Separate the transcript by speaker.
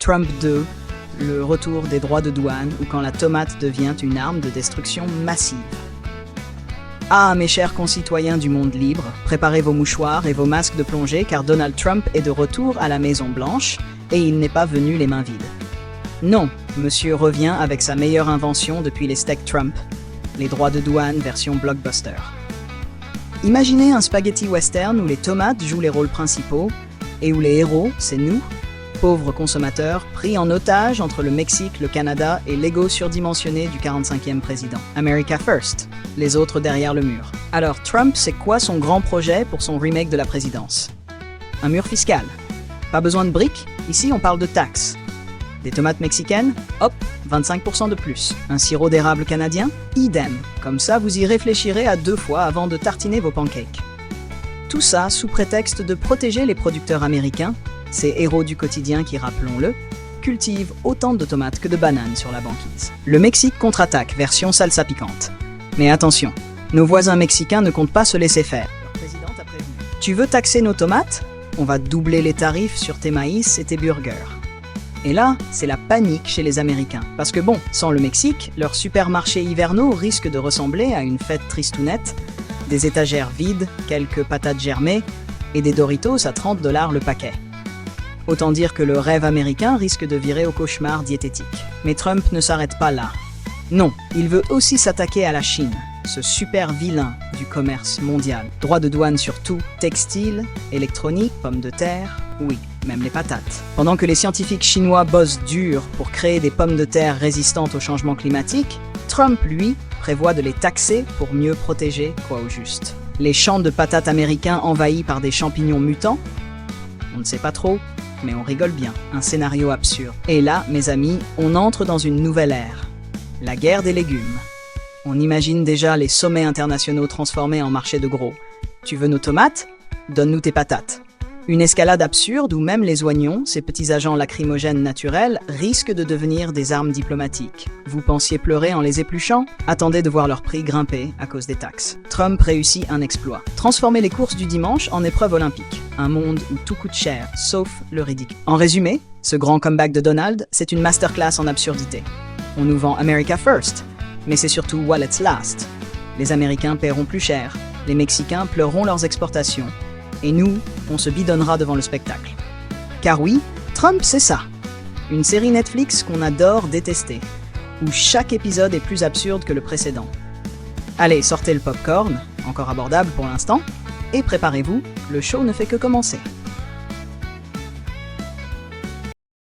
Speaker 1: Trump 2, le retour des droits de douane ou quand la tomate devient une arme de destruction massive. Ah, mes chers concitoyens du monde libre, préparez vos mouchoirs et vos masques de plongée car Donald Trump est de retour à la Maison-Blanche et il n'est pas venu les mains vides. Non, monsieur revient avec sa meilleure invention depuis les steaks Trump, les droits de douane version blockbuster. Imaginez un spaghetti western où les tomates jouent les rôles principaux et où les héros, c'est nous, pauvres consommateurs, pris en otage entre le Mexique, le Canada et l'ego surdimensionné du 45e président. America First, les autres derrière le mur. Alors Trump, c'est quoi son grand projet pour son remake de la présidence? Un mur fiscal. Pas besoin de briques, ici on parle de taxes. Des tomates mexicaines? Hop, 25% de plus. Un sirop d'érable canadien? Idem. Comme ça, vous y réfléchirez à 2 fois avant de tartiner vos pancakes. Tout ça sous prétexte de protéger les producteurs américains, ces héros du quotidien qui, rappelons-le, cultivent autant de tomates que de bananes sur la banquise. Le Mexique contre-attaque, version salsa piquante. Mais attention, nos voisins mexicains ne comptent pas se laisser faire. Leur présidente a prévenu. Tu veux taxer nos tomates? On va doubler les tarifs sur tes maïs et tes burgers. Et là, c'est la panique chez les Américains. Parce que bon, sans le Mexique, leurs supermarchés hivernaux risquent de ressembler à une fête tristounette, des étagères vides, quelques patates germées et des Doritos à 30 $ le paquet. Autant dire que le rêve américain risque de virer au cauchemar diététique. Mais Trump ne s'arrête pas là. Non, il veut aussi s'attaquer à la Chine, ce super vilain du commerce mondial. Droits de douane sur tout, textile, électronique, pommes de terre, oui, même les patates. Pendant que les scientifiques chinois bossent dur pour créer des pommes de terre résistantes au changement climatique, Trump, lui, prévoit de les taxer pour mieux protéger, quoi au juste. Les champs de patates américains envahis par des champignons mutants? On ne sait pas trop, mais on rigole bien. Un scénario absurde. Et là, mes amis, on entre dans une nouvelle ère. La guerre des légumes. On imagine déjà les sommets internationaux transformés en marché de gros. Tu veux nos tomates? Donne-nous tes patates. Une escalade absurde où même les oignons, ces petits agents lacrymogènes naturels, risquent de devenir des armes diplomatiques. Vous pensiez pleurer en les épluchant? Attendez de voir leur prix grimper à cause des taxes. Trump réussit un exploit. Transformer les courses du dimanche en épreuve olympique. Un monde où tout coûte cher, sauf le ridicule. En résumé, ce grand comeback de Donald, c'est une masterclass en absurdité. On nous vend America First, mais c'est surtout Wallets Last. Les Américains paieront plus cher, les Mexicains pleureront leurs exportations, et nous, on se bidonnera devant le spectacle. Car oui, Trump, c'est ça. Une série Netflix qu'on adore détester, où chaque épisode est plus absurde que le précédent. Allez, sortez le popcorn, encore abordable pour l'instant, et préparez-vous, le show ne fait que commencer.